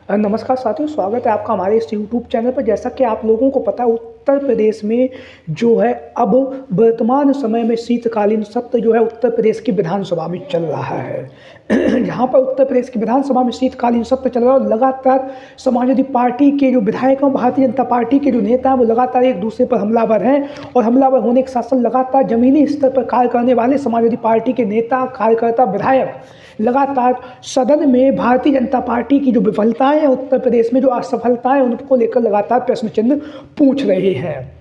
नमस्कार साथियों, स्वागत है आपका हमारे इस यूट्यूब चैनल पर। जैसा कि आप लोगों को पता है, उत्तर प्रदेश में जो है अब वर्तमान समय में शीतकालीन सत्र जो है उत्तर प्रदेश की विधानसभा में चल रहा है। जहाँ पर उत्तर प्रदेश की विधानसभा में शीतकालीन सत्र चल रहा है और लगातार समाजवादी पार्टी के जो विधायक हैं, भारतीय जनता पार्टी के जो नेता हैं, वो लगातार एक दूसरे पर हमलावर हैं। और हमलावर होने के साथ साथ लगातार जमीनी स्तर पर कार्य करने वाले समाजवादी पार्टी के नेता, कार्यकर्ता, विधायक लगातार सदन में भारतीय जनता पार्टी की जो विफलताएं हैं, उत्तर प्रदेश में जो असफलताएं, उनको लेकर लगातार प्रश्न चिन्ह पूछ रहे हैं।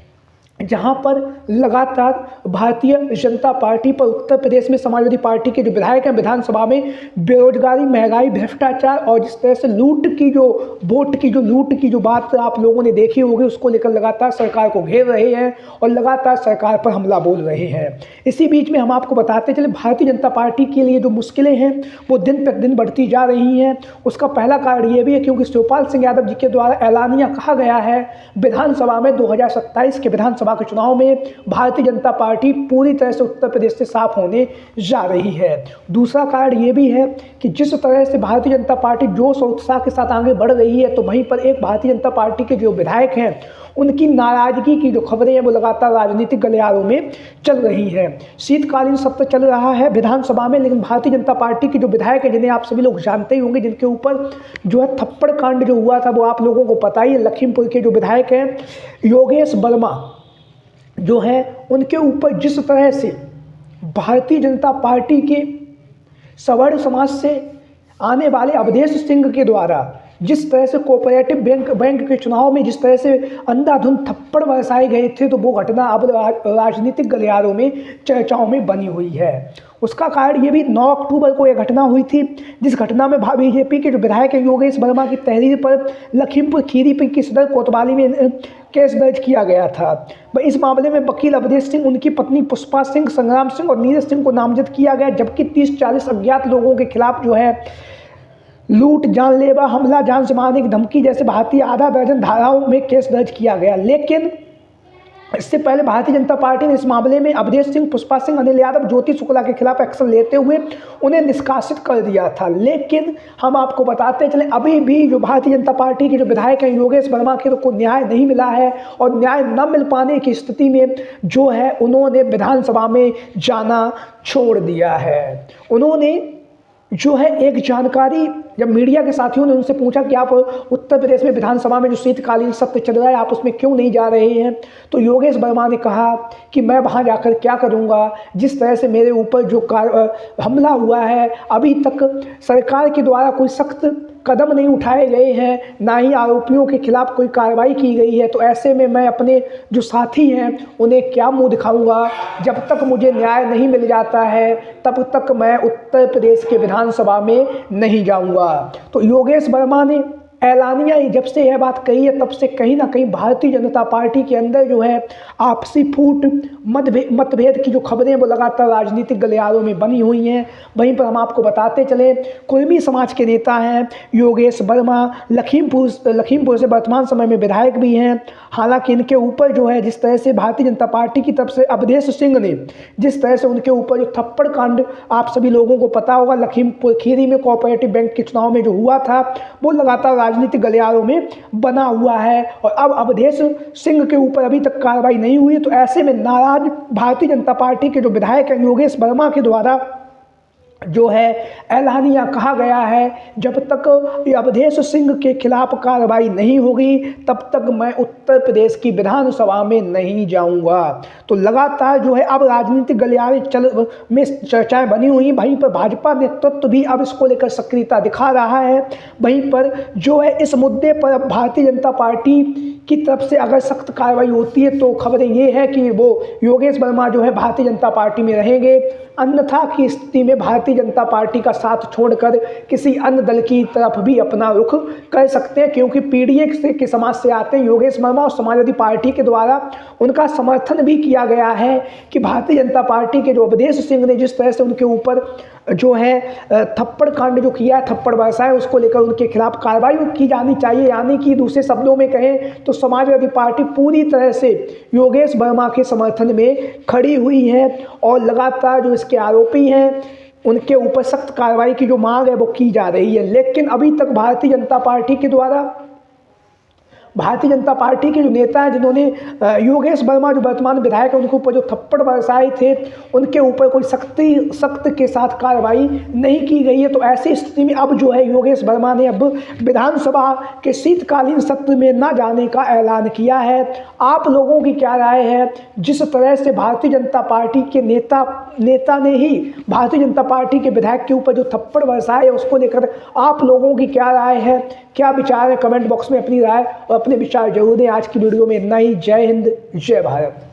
जहां पर लगातार भारतीय जनता पार्टी पर उत्तर प्रदेश में समाजवादी पार्टी के जो विधायक हैं, विधानसभा में बेरोजगारी, महंगाई, भ्रष्टाचार और जिस तरह से लूट की जो वोट की जो लूट की जो बात आप लोगों ने देखी होगी, उसको लेकर लगातार सरकार को घेर रहे हैं और लगातार सरकार पर हमला बोल रहे हैं। इसी बीच में हम आपको बताते चले, भारतीय जनता पार्टी के लिए जो मुश्किलें हैं वो दिन प्रतिदिन बढ़ती जा रही हैं। उसका पहला कारण ये भी है क्योंकि शिवपाल सिंह यादव जी के द्वारा ऐलानिया कहा गया है विधानसभा में 2027 के विधानसभा के चुनाव में भारतीय जनता पार्टी पूरी तरह से उत्तर प्रदेश से साफ होने जा रही है। दूसरा कारण ये भी है कि जिस तरह से भारतीय जनता पार्टी जोश और उत्साह के साथ आगे बढ़ रही है, तो वहीं पर एक भारतीय जनता पार्टी के जो विधायक हैं, उनकी नाराजगी की जो खबरें हैं वो लगातार राजनीतिक गलियारों में चल रही हैं। शीतकालीन सत्र चल रहा है विधानसभा में, लेकिन भारतीय जनता पार्टी के जो विधायक हैं, जिन्हें आप सभी लोग जानते ही होंगे, जिनके ऊपर जो है थप्पड़ कांड जो हुआ था वो आप लोगों को पता ही है। लखीमपुर के जो विधायक हैं योगेश वर्मा जो है, उनके ऊपर जिस तरह से भारतीय जनता पार्टी के सवर्ण समाज से आने वाले अवधेश सिंह के द्वारा जिस तरह से कोऑपरेटिव बैंक के चुनाव में जिस तरह से अंधाधुंध थप्पड़ बरसाए गए थे, तो वो घटना अब राजनीतिक गलियारों में चर्चाओं में बनी हुई है। उसका कारण ये भी 9 अक्टूबर को यह घटना हुई थी, जिस घटना में बीजेपी के जो विधायक योगेश वर्मा की तहरीर पर लखीमपुर खीरी की सदर कोतवाली में केस दर्ज किया गया था। इस मामले में वकील अवधेश सिंह, उनकी पत्नी पुष्पा सिंह, संग्राम सिंह और नीरज सिंह को नामजद किया गया, जबकि 30-40 अज्ञात लोगों के खिलाफ जो है लूट, जानलेवा हमला, जान से मारने की धमकी जैसे भारतीय आधा दर्जन धाराओं में केस दर्ज किया गया। लेकिन इससे पहले भारतीय जनता पार्टी ने इस मामले में अवधेश सिंह, पुष्पा सिंह, अनिल यादव, ज्योति शुक्ला के खिलाफ एक्शन लेते हुए उन्हें निष्कासित कर दिया था। लेकिन हम आपको बताते चले, अभी भी जो भारतीय जनता पार्टी के जो विधायक हैं योगेश वर्मा के, को न्याय नहीं मिला है और न्याय न मिल पाने की स्थिति में जो है उन्होंने विधानसभा में जाना छोड़ दिया है। उन्होंने जो है एक जानकारी, जब मीडिया के साथियों ने उनसे पूछा कि आप उत्तर प्रदेश में विधानसभा में जो शीतकालीन सत्र चल रहा है, आप उसमें क्यों नहीं जा रहे हैं, तो योगेश वर्मा ने कहा कि मैं वहां जाकर क्या करूंगा, जिस तरह से मेरे ऊपर जो हमला हुआ है, अभी तक सरकार के द्वारा कोई सख्त कदम नहीं उठाए गए हैं, ना ही आरोपियों के खिलाफ कोई कार्रवाई की गई है। तो ऐसे में मैं अपने जो साथी हैं उन्हें क्या मुंह दिखाऊंगा। जब तक मुझे न्याय नहीं मिल जाता है तब तक मैं उत्तर प्रदेश के विधानसभा में नहीं जाऊंगा। तो योगेश वर्मा ने ऐलानिया जब से यह बात कही है, तब से कहीं ना कहीं भारतीय जनता पार्टी के अंदर जो है आपसी फूट, मतभेद की जो खबरें वो लगातार राजनीतिक गलियारों में बनी हुई हैं। वहीं पर हम आपको बताते चले, कुर्मी समाज के नेता हैं योगेश वर्मा, लखीमपुर से वर्तमान समय में विधायक भी हैं। हालांकि इनके ऊपर जो है जिस तरह से भारतीय जनता पार्टी की तरफ से अवधेश सिंह ने जिस तरह से उनके ऊपर जो थप्पड़ कांड आप सभी लोगों को पता होगा, लखीमपुर खीरी में कोऑपरेटिव बैंक के चुनाव में जो हुआ था, वो लगातार राजनीतिक गलियारों में बना हुआ है और अब अवधेश सिंह के ऊपर अभी तक कार्रवाई नहीं हुई। तो ऐसे में नाराज भारतीय जनता पार्टी के जो विधायक हैं योगेश वर्मा के द्वारा जो है ऐलानिया कहा गया है, जब तक अवधेश सिंह के खिलाफ कार्रवाई नहीं होगी तब तक मैं उत्तर प्रदेश की विधानसभा में नहीं जाऊंगा। तो लगातार जो है अब राजनीतिक गलियारे में चर्चाएं बनी हुई। वहीं पर भाजपा नेतृत्व भी अब इसको लेकर सक्रियता दिखा रहा है। वहीं पर जो है इस मुद्दे पर अब भारतीय जनता पार्टी की तरफ से अगर सख्त कार्रवाई होती है तो खबरें ये है कि वो योगेश वर्मा जो है भारतीय जनता पार्टी में रहेंगे, अन्यथा की स्थिति में भारतीय जनता पार्टी का साथ छोड़कर किसी अन्य दल की तरफ भी अपना रुख कर सकते हैं, क्योंकि पीडीए के समाज से आते हैं योगेश वर्मा और समाजवादी पार्टी के द्वारा उनका समर्थन भी किया गया है कि भारतीय जनता पार्टी के जो अवधेश सिंह ने जिस तरह से उनके ऊपर जो है थप्पड़ कांड जो किया है, थप्पड़ बरसाए, उसको लेकर उनके खिलाफ कार्रवाई की जानी चाहिए। यानी कि दूसरे शब्दों में कहें तो समाजवादी पार्टी पूरी तरह से योगेश वर्मा के समर्थन में खड़ी हुई है और लगातार जो इसके आरोपी हैं उनके ऊपर सख्त कार्रवाई की जो मांग है वो की जा रही है। लेकिन अभी तक भारतीय जनता पार्टी के द्वारा, भारतीय जनता पार्टी के जो नेता हैं जिन्होंने योगेश वर्मा जो वर्तमान विधायक है उनके ऊपर जो थप्पड़ बरसाए थे, उनके ऊपर कोई सख्त के साथ कार्रवाई नहीं की गई है। तो ऐसी स्थिति में अब जो है योगेश वर्मा ने अब विधानसभा के शीतकालीन सत्र में न जाने का ऐलान किया है। आप लोगों की क्या राय है? जिस तरह से भारतीय जनता पार्टी के नेता ने ही भारतीय जनता पार्टी के विधायक के ऊपर जो थप्पड़ बरसाए उसको लेकर आप लोगों की क्या राय है, क्या विचार है? कमेंट बॉक्स में अपनी राय और अपने विचार जरूर दें। आज की वीडियो में इतना ही। जय हिंद, जय भारत।